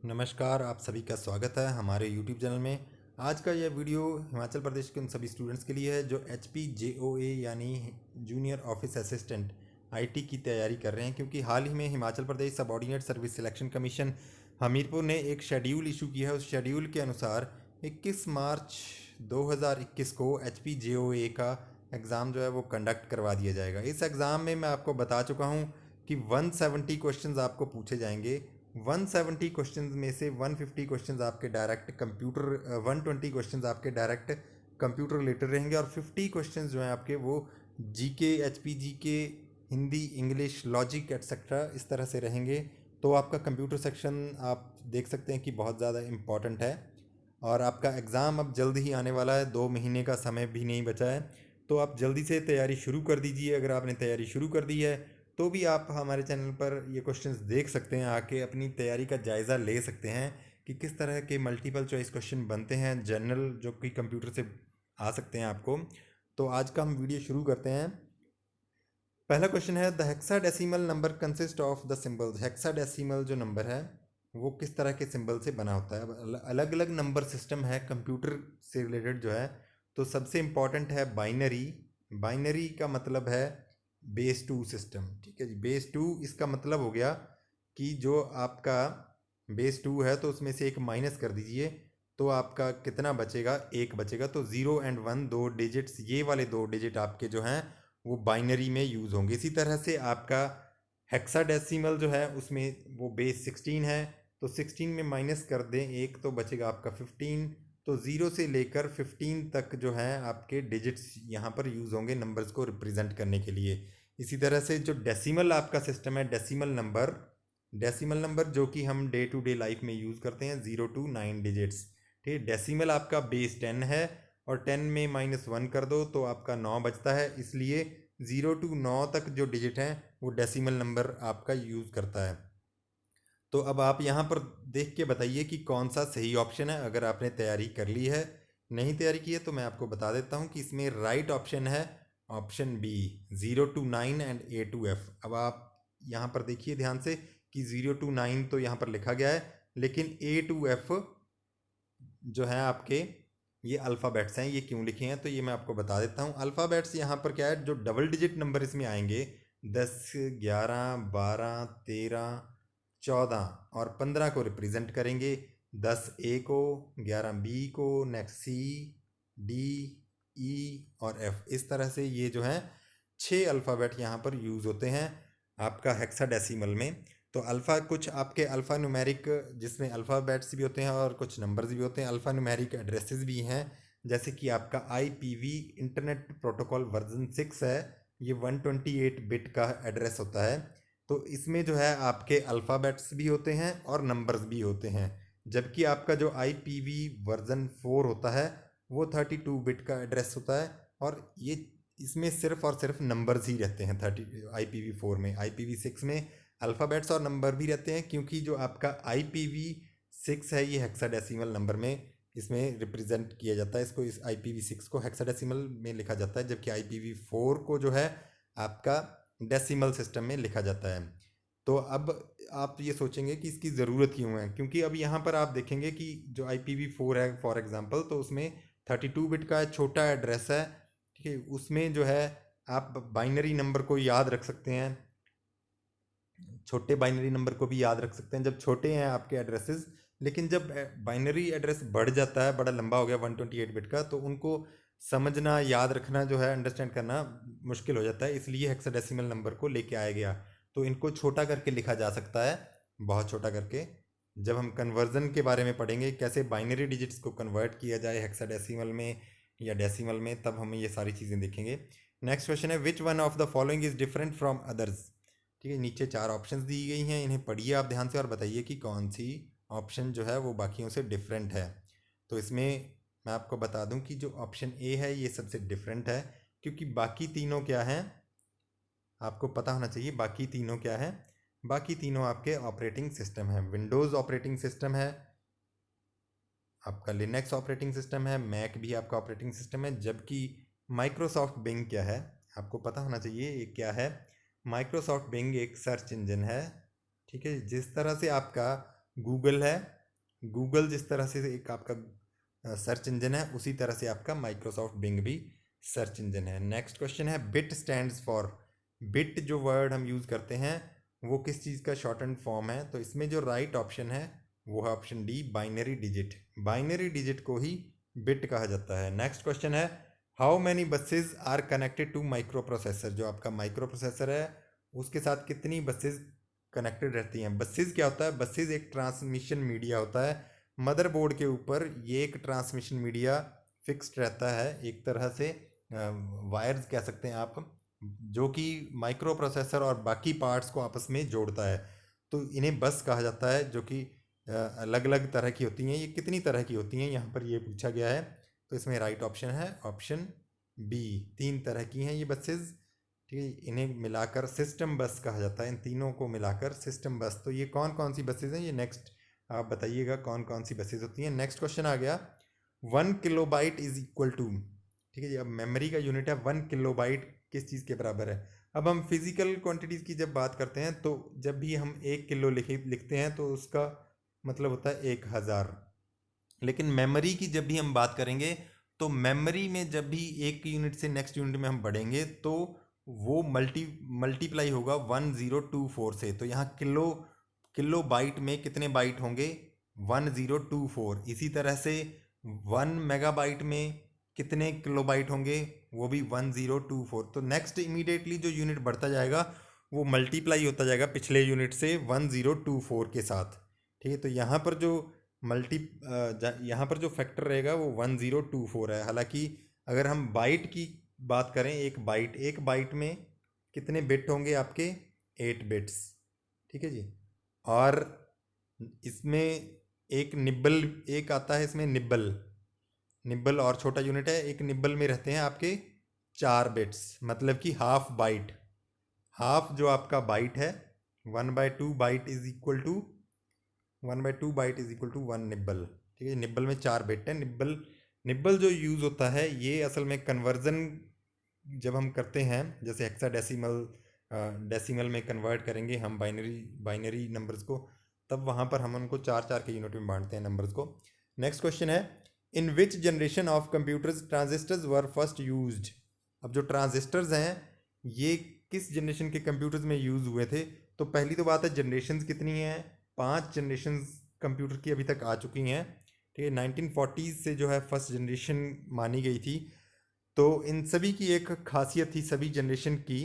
नमस्कार, आप सभी का स्वागत है हमारे यूट्यूब चैनल में। आज का यह वीडियो हिमाचल प्रदेश के उन सभी स्टूडेंट्स के लिए है जो HPJOA यानी जूनियर ऑफिस असिस्टेंट IT की तैयारी कर रहे हैं, क्योंकि हाल ही में Himachal Pradesh subordinate service selection commission Hamirpur ने एक शेड्यूल इशू किया है। उस शेड्यूल के अनुसार 21 मार्च 2021 को HPJOA का एग्ज़ाम जो है वो कंडक्ट करवा दिया जाएगा। इस एग्ज़ाम में मैं आपको बता चुका हूँ कि 170 क्वेश्चंस आपको पूछे जाएंगे। 170 क्वेश्चंस में से 150 क्वेश्चंस आपके डायरेक्ट कंप्यूटर 120 क्वेश्चंस आपके डायरेक्ट कंप्यूटर रिलेटेड रहेंगे और 50 क्वेश्चंस जो हैं आपके वो GK, HPGK, Hindi, English, logic etcetera इस तरह से रहेंगे। तो आपका कंप्यूटर सेक्शन आप देख सकते हैं कि बहुत ज़्यादा इम्पॉर्टेंट है और आपका एग्ज़ाम अब जल्द ही आने वाला है। 2 महीने का समय भी नहीं बचा है, तो आप जल्दी से तैयारी शुरू कर दीजिए। अगर आपने तैयारी शुरू कर दी है तो भी आप हमारे चैनल पर ये क्वेश्चंस देख सकते हैं, आके अपनी तैयारी का जायज़ा ले सकते हैं कि किस तरह के मल्टीपल चॉइस क्वेश्चन बनते हैं जनरल, जो कि कंप्यूटर से आ सकते हैं आपको। तो आज का हम वीडियो शुरू करते हैं। पहला क्वेश्चन है, the hexadecimal number consist of the symbols. Hexadecimal जो नंबर है वो किस तरह के सिंबल से बना होता है। अलग अलग नंबर सिस्टम है कंप्यूटर से रिलेटेड जो है। तो सबसे इम्पॉर्टेंट है बाइनरी। बाइनरी का मतलब है बेस 2 सिस्टम। ठीक है जी, बेस 2 इसका मतलब हो गया कि जो आपका बेस 2 है तो उसमें से एक माइनस कर दीजिए तो आपका कितना बचेगा, एक बचेगा। तो 0 एंड 1 दो डिजिट्स, ये वाले दो डिजिट आपके जो हैं वो बाइनरी में यूज़ होंगे। इसी तरह से आपका हेक्साडेसिमल जो है उसमें वो बेस 16 है, तो 16 में माइनस कर दें एक तो बचेगा आपका 15। तो 0 से लेकर 15 तक जो है आपके डिजिट्स यहाँ पर यूज़ होंगे नंबर्स को रिप्रेजेंट करने के लिए। इसी तरह से जो डेसिमल आपका सिस्टम है, डेसिमल नंबर जो कि हम डे टू डे लाइफ में यूज़ करते हैं, 0 to 9 डिजिट्स। ठीक है, डेसिमल आपका बेस 10 है और 10 में -1 कर दो तो आपका 9 बचता है। इसलिए 0 to 9 तक जो डिजिट हैं वो डेसिमल नंबर आपका यूज़ करता है। तो अब आप यहाँ पर देख के बताइए कि कौन सा सही ऑप्शन है। अगर आपने तैयारी कर ली है, नहीं तैयारी की है, तो मैं आपको बता देता हूँ कि इसमें राइट ऑप्शन है option B, 0 to 9 and A to F। अब आप यहाँ पर देखिए ध्यान से कि 0 to 9 तो यहाँ पर लिखा गया है, लेकिन A to F जो है आपके ये अल्फ़ाबेट्स हैं। ये क्यों लिखे हैं तो ये मैं आपको बता देता हूँ। अल्फ़ाबेट्स यहाँ पर क्या है, जो डबल डिजिट नंबर इसमें आएंगे 10, 11, 12, 13, 14 और 15 को रिप्रेजेंट करेंगे। 10 ए को, 11 बी को, नेक्स्ट सी, डी, ई और एफ। इस तरह से ये जो है 6 अल्फ़ाबेट यहाँ पर यूज़ होते हैं आपका हेक्साडेसिमल में। तो अल्फ़ा, कुछ आपके अल्फ़ा न्यूमेरिक जिसमें अल्फ़ाबेट्स भी होते हैं और कुछ नंबर्स भी होते हैं, अल्फ़ा न्यूमेरिक एड्रेसेस भी हैं। जैसे कि आपका IPV इंटरनेट प्रोटोकॉल वर्जन 6 है, ये 128 बिट का एड्रेस होता है। तो इसमें जो है आपके अल्फ़ाबेट्स भी होते हैं और नंबर्स भी होते हैं। जबकि आपका जो IPV वर्जन 4 होता है वो 32 बिट का एड्रेस होता है और ये इसमें सिर्फ और सिर्फ नंबर्स ही रहते हैं। IPV4 में, IPV6 में अल्फ़ाबेट्स और नंबर भी रहते हैं, क्योंकि जो आपका IPV6 है ये हेक्साडेसिमल नंबर में इसमें रिप्रेजेंट किया जाता है। इसको, इस IPV6 को हेक्साडेसिमल में लिखा जाता है, जबकि IPV4 को जो है आपका डेसिमल सिस्टम में लिखा जाता है। तो अब आप ये सोचेंगे कि इसकी ज़रूरत क्यों है, क्योंकि अब यहाँ पर आप देखेंगे कि जो IPV4 है फॉर एग्ज़ाम्पल, तो उसमें 32 बिट का छोटा एड्रेस है। ठीक है, उसमें जो है आप बाइनरी नंबर को याद रख सकते हैं, छोटे बाइनरी नंबर को भी याद रख सकते हैं जब छोटे हैं आपके एड्रेसेस। लेकिन जब बाइनरी एड्रेस बढ़ जाता है, बड़ा लंबा हो गया 128 बिट का, तो उनको समझना, याद रखना जो है, अंडरस्टैंड करना मुश्किल हो जाता है। इसलिए हेक्साडेसिमल नंबर को लेके आया गया। तो इनको छोटा करके लिखा जा सकता है, बहुत छोटा करके। जब हम कन्वर्जन के बारे में पढ़ेंगे, कैसे बाइनरी डिजिट्स को कन्वर्ट किया जाए हेक्साडेसिमल में या डेसिमल में, तब हम ये सारी चीज़ें देखेंगे। नेक्स्ट क्वेश्चन है, which one of the following is different from others. ठीक है, नीचे 4 ऑप्शंस दी गई हैं, इन्हें पढ़िए आप ध्यान से और बताइए कि कौन सी ऑप्शन जो है वो बाकियों से डिफरेंट है। तो इसमें मैं आपको बता दूं कि जो ऑप्शन ए है ये सबसे डिफरेंट है, क्योंकि बाकी तीनों क्या हैं आपको पता होना चाहिए। बाकी तीनों क्या है, बाकी तीनों आपके ऑपरेटिंग सिस्टम है। विंडोज़ ऑपरेटिंग सिस्टम है, आपका लिनक्स ऑपरेटिंग सिस्टम है, मैक भी आपका ऑपरेटिंग सिस्टम है। जबकि माइक्रोसॉफ्ट बिंग क्या है, आपको पता होना चाहिए ये क्या है। माइक्रोसॉफ्ट बिंग एक सर्च इंजन है। ठीक है, जिस तरह से आपका गूगल है। गूगल जिस तरह से एक आपका सर्च इंजन है, उसी तरह से आपका माइक्रोसॉफ्ट बिंग भी सर्च इंजन है। नेक्स्ट क्वेश्चन है बिट स्टैंड्स फॉर। बिट जो वर्ड हम यूज़ करते हैं वो किस चीज़ का शॉर्ट एंड फॉर्म है? तो इसमें जो राइट ऑप्शन है वो है option D, binary digit. Binary digit को ही बिट कहा जाता है। नेक्स्ट क्वेश्चन है how many buses are connected to microprocessor. जो आपका माइक्रो प्रोसेसर है उसके साथ कितनी बसेज कनेक्टेड रहती हैं? बसेज क्या होता है? बसेज एक ट्रांसमिशन मीडिया होता है मदरबोर्ड के ऊपर। ये एक ट्रांसमिशन मीडिया फिक्स्ड रहता है, एक तरह से वायर्स कह सकते हैं आप, जो कि माइक्रो प्रोसेसर और बाकी पार्ट्स को आपस में जोड़ता है। तो इन्हें बस कहा जाता है, जो कि अलग अलग तरह की होती हैं। ये कितनी तरह की होती हैं यहाँ पर ये पूछा गया है। तो इसमें राइट ऑप्शन है ऑप्शन बी, 3 तरह की हैं ये बसेज। ठीक है, इन्हें मिलाकर सिस्टम बस कहा जाता है। इन तीनों को मिलाकर सिस्टम बस। तो ये कौन कौन सी बसेज हैं, ये नेक्स्ट आप बताइएगा कौन कौन सी बसेज होती हैं। नेक्स्ट क्वेश्चन आ गया 1 किलोबाइट इज इक्वल टू। ठीक है जी, अब मेमोरी का यूनिट है 1 किलोबाइट किस चीज़ के बराबर है? अब हम फिजिकल क्वांटिटीज़ की जब बात करते हैं तो जब भी हम 1 किलो लिखते हैं तो उसका मतलब होता है 1000। लेकिन मेमोरी की जब भी हम बात करेंगे तो मेमोरी में जब भी एक यूनिट से नेक्स्ट यूनिट में हम बढ़ेंगे तो वो मल्टीप्लाई होगा 1024 से। तो यहाँ किलो बाइट में कितने बाइट होंगे? 1024। इसी तरह से 1 मेगाबाइट में कितने किलोबाइट होंगे? वो भी 1024। तो नेक्स्ट इमीडिएटली जो यूनिट बढ़ता जाएगा वो मल्टीप्लाई होता जाएगा पिछले यूनिट से 1024 के साथ। ठीक है, तो यहाँ पर जो यहाँ पर जो फैक्टर रहेगा वो 1024 है। हालांकि अगर हम बाइट की बात करें, एक बाइट में कितने बिट होंगे आपके? 8 बिट्स। ठीक है जी। और इसमें एक निब्बल एक आता है, इसमें निब्बल और छोटा यूनिट है। एक निब्बल में रहते हैं आपके 4 बिट्स, मतलब कि हाफ बाइट। हाफ जो आपका बाइट है 1/2 byte is equal to 1/2 byte is equal to 1 nibble. ठीक है, निब्बल में 4 बिट है। निब्बल जो यूज़ होता है ये असल में कन्वर्जन जब हम करते हैं, जैसे हेक्साडेसिमल डेसिमल में कन्वर्ट करेंगे हम बाइनरी नंबर्स को, तब वहाँ पर हम उनको 4 के यूनिट में बांटते हैं नंबर्स को। नेक्स्ट क्वेश्चन है in which generation of computers transistors were first used. अब जो ट्रांजिस्टर्स हैं ये किस जनरेशन के कंप्यूटर्स में यूज़ हुए थे? तो पहली तो बात है जनरेशन्स कितनी हैं? 5 जनरेशन्स कंप्यूटर की अभी तक आ चुकी हैं। ठीक है, 1940s से जो है फर्स्ट जनरेशन मानी गई थी। तो इन सभी की एक खासियत थी सभी जनरेशन की।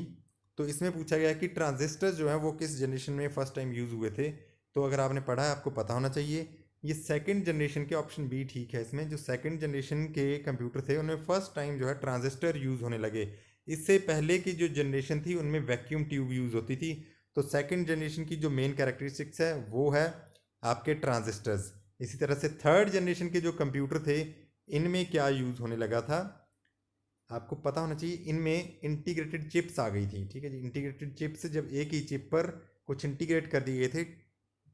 तो इसमें पूछा गया कि ट्रांजिस्टर्स जो है वो किस जनरेशन में फर्स्ट टाइम यूज़ हुए थे। तो अगर आपने पढ़ा है आपको पता होना चाहिए। ये सेकंड जनरेशन के, ऑप्शन बी ठीक है। इसमें जो सेकंड जनरेशन के कंप्यूटर थे उनमें फर्स्ट टाइम जो है ट्रांजिस्टर यूज़ होने लगे। इससे पहले की जो जनरेशन थी उनमें वैक्यूम ट्यूब यूज़ होती थी। तो सेकंड जनरेशन की जो मेन कैरेक्टरिस्टिक्स है वो है आपके ट्रांजिस्टर्स। इसी तरह से थर्ड जनरेशन के जो कंप्यूटर थे इनमें क्या यूज़ होने लगा था? आपको पता होना चाहिए, इनमें इंटीग्रेटेड चिप्स आ गई थी। ठीक है जी, इंटीग्रेटेड चिप्स जब एक ही चिप पर कुछ इंटीग्रेट कर दिए गए थे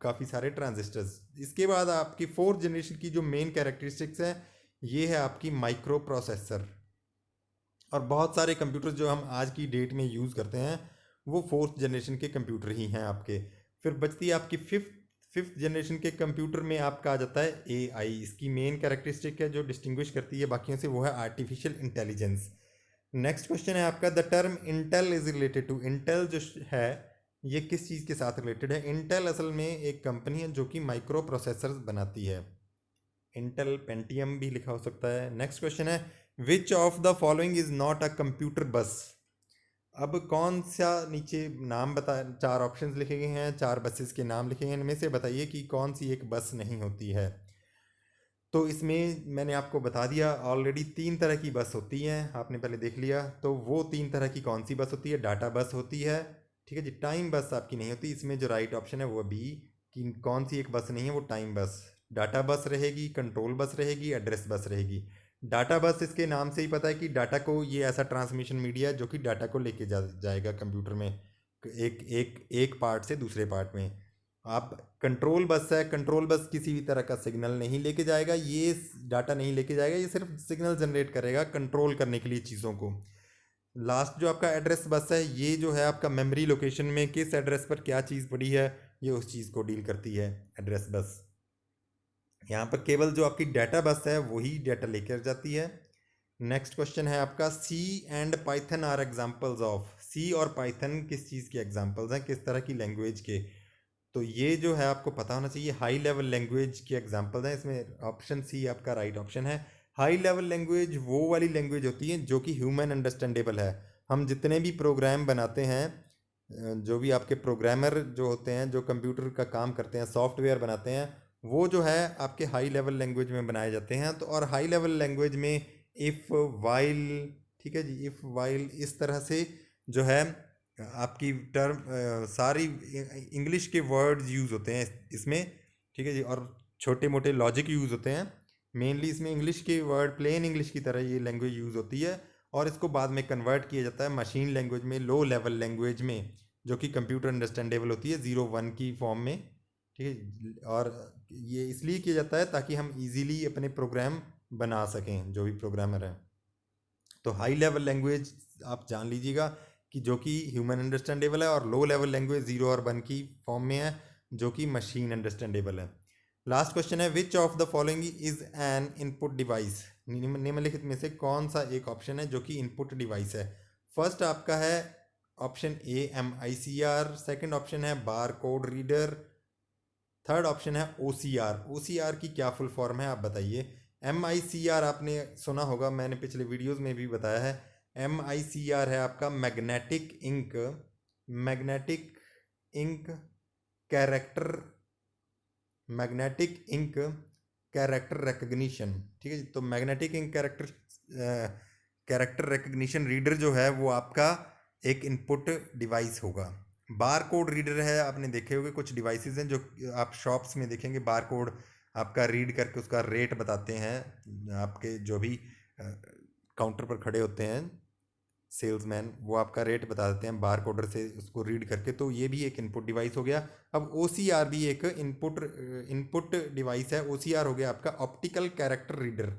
काफ़ी सारे ट्रांजिस्टर्स। इसके बाद आपकी फोर्थ जनरेशन की जो मेन कैरेक्टरिस्टिक्स है ये है आपकी माइक्रो प्रोसेसर। और बहुत सारे कंप्यूटर जो हम आज की डेट में यूज़ करते हैं वो फोर्थ जनरेशन के कंप्यूटर ही हैं आपके। फिर बचती है आपकी फिफ्थ जनरेशन के कंप्यूटर में आपका आ जाता है AI। इसकी मेन कैरेक्टरिस्टिक है जो डिस्टिंग्विश करती है बाकियों से वो है आर्टिफिशियल इंटेलिजेंस। नेक्स्ट क्वेश्चन है आपका the term Intel is related to. Intel जो है ये किस चीज़ के साथ रिलेटेड है? इंटेल असल में एक कंपनी है जो कि माइक्रो प्रोसेसर्स बनाती है। इंटेल पेंटियम भी लिखा हो सकता है। नेक्स्ट क्वेश्चन है which of the following is not a computer बस। अब कौन सा, नीचे नाम बता, 4 ऑप्शंस लिखे गए हैं, 4 बसेस के नाम लिखे गए हैं, इनमें से बताइए कि कौन सी एक बस नहीं होती है। तो इसमें मैंने आपको बता दिया ऑलरेडी 3 तरह की बस होती हैं, आपने पहले देख लिया। तो वो 3 तरह की कौन सी बस होती है? डाटा बस होती है। ठीक है जी, टाइम बस आपकी नहीं होती। इसमें जो राइट ऑप्शन है वो भी कि कौन सी एक बस नहीं है, वो टाइम बस। डाटा बस रहेगी, कंट्रोल बस रहेगी, एड्रेस बस रहेगी। डाटा बस इसके नाम से ही पता है कि डाटा को, ये ऐसा ट्रांसमिशन मीडिया जो कि डाटा को लेके जाएगा कंप्यूटर में एक पार्ट से दूसरे पार्ट में। आप कंट्रोल बस है, कंट्रोल बस किसी भी तरह का सिग्नल नहीं लेके जाएगा, ये डाटा नहीं लेके जाएगा, ये सिर्फ सिग्नल जनरेट करेगा कंट्रोल करने के लिए चीज़ों को। लास्ट जो आपका एड्रेस बस है ये जो है आपका मेमोरी लोकेशन में किस एड्रेस पर क्या चीज़ पड़ी है ये उस चीज़ को डील करती है, एड्रेस बस। यहाँ पर केवल जो आपकी डाटा बस है वही डाटा लेकर जाती है। नेक्स्ट क्वेश्चन है आपका, C and python are examples of. C और पाइथन किस चीज़ के एग्जाम्पल्स हैं, किस तरह की लैंग्वेज के? तो ये जो है आपको पता होना चाहिए, हाई लेवल लैंग्वेज के एग्जाम्पल्स हैं। इसमें ऑप्शन सी आपका राइट ऑप्शन है। हाई लेवल लैंग्वेज वो वाली लैंग्वेज होती है जो कि ह्यूमन अंडरस्टैंडेबल है। हम जितने भी प्रोग्राम बनाते हैं, जो भी आपके प्रोग्रामर जो होते हैं, जो कंप्यूटर का काम करते हैं, सॉफ्टवेयर बनाते हैं, वो जो है आपके हाई लेवल लैंग्वेज में बनाए जाते हैं। तो और हाई लेवल लैंग्वेज में इफ़, वाइल, ठीक है जी, इफ़, वाइल, इस तरह से जो है आपकी टर्म सारी इंग्लिश के वर्ड्स यूज़ होते हैं इसमें, ठीक है जी। और छोटे मोटे लॉजिक यूज़ होते हैं। मेनली इसमें इंग्लिश के वर्ड, प्लेन इंग्लिश की तरह ये लैंग्वेज यूज़ होती है, और इसको बाद में कन्वर्ट किया जाता है मशीन लैंग्वेज में, लो लेवल लैंग्वेज में, जो कि कंप्यूटर अंडरस्टैंडेबल होती है 0-1 की फॉर्म में, ठीक है। और ये इसलिए किया जाता है ताकि हम इजीली अपने प्रोग्राम बना सकें, जो भी प्रोग्रामर हैं। तो हाई लेवल लैंग्वेज आप जान लीजिएगा कि जो कि ह्यूमन अंडरस्टैंडेबल है, और लो लेवल लैंग्वेज 0 और 1 की फॉर्म में है, जो कि मशीन अंडरस्टैंडेबल है। लास्ट क्वेश्चन है, which of the following is an input device. निम्नलिखित में से कौन सा एक ऑप्शन है जो कि इनपुट डिवाइस है? फर्स्ट आपका है option A MICR, second option है bar code reader, third option है OCR। OCR की क्या फुल फॉर्म है आप बताइए। MICR आपने सुना होगा, मैंने पिछले वीडियोस में भी बताया है। MICR है आपका magnetic ink, magnetic ink character, magnetic ink character recognition, ठीक है जी। तो magnetic ink character recognition reader जो है वो आपका एक इनपुट डिवाइस होगा। बार कोड रीडर है, आपने देखे होंगे कुछ डिवाइसेस हैं जो आप शॉप्स में देखेंगे, बार कोड आपका रीड करके उसका रेट बताते हैं। आपके जो भी काउंटर पर खड़े होते हैं सेल्समैन, वो आपका रेट बता देते हैं बार कोडर से उसको रीड करके। तो ये भी एक इनपुट डिवाइस हो गया। अब OCR भी एक इनपुट डिवाइस है। OCR हो गया आपका ऑप्टिकल कैरेक्टर रीडर,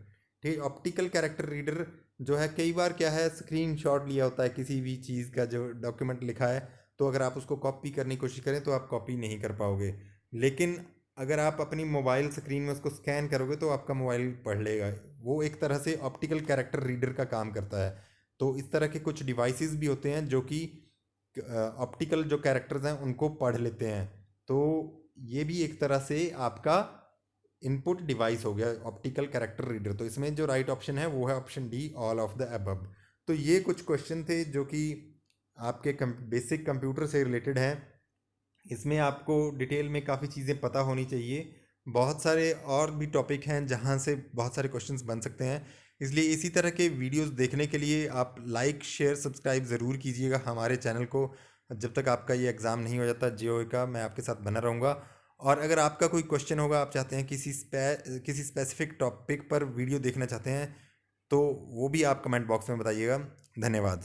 ठीक है। ऑप्टिकल कैरेक्टर रीडर जो है, कई बार क्या है, स्क्रीनशॉट लिया होता है किसी भी चीज़ का, जो डॉक्यूमेंट लिखा है, तो अगर आप उसको कॉपी करने की कोशिश करें तो आप कॉपी नहीं कर पाओगे। लेकिन अगर आप अपनी मोबाइल स्क्रीन में उसको स्कैन करोगे तो आपका मोबाइल पढ़ लेगा। वो एक तरह से ऑप्टिकल कैरेक्टर रीडर का काम करता है। तो इस तरह के कुछ डिवाइसेस भी होते हैं जो कि ऑप्टिकल जो कैरेक्टर्स हैं उनको पढ़ लेते हैं। तो ये भी एक तरह से आपका इनपुट डिवाइस हो गया, ऑप्टिकल कैरेक्टर रीडर। तो इसमें जो राइट ऑप्शन है वो है option D, all of the above. तो ये कुछ क्वेश्चन थे जो कि आपके बेसिक कंप्यूटर से रिलेटेड हैं। इसमें आपको डिटेल में काफ़ी चीज़ें पता होनी चाहिए। बहुत सारे और भी टॉपिक हैं जहाँ से बहुत सारे क्वेश्चंस बन सकते हैं। इसलिए इसी तरह के वीडियोस देखने के लिए आप लाइक, शेयर, सब्सक्राइब ज़रूर कीजिएगा हमारे चैनल को। जब तक आपका ये एग्ज़ाम नहीं हो जाता GOA का, मैं आपके साथ बना रहूँगा। और अगर आपका कोई क्वेश्चन होगा, आप चाहते हैं किसी स्पेसिफिक टॉपिक पर वीडियो देखना चाहते हैं, तो वो भी आप कमेंट बॉक्स में बताइएगा। धन्यवाद।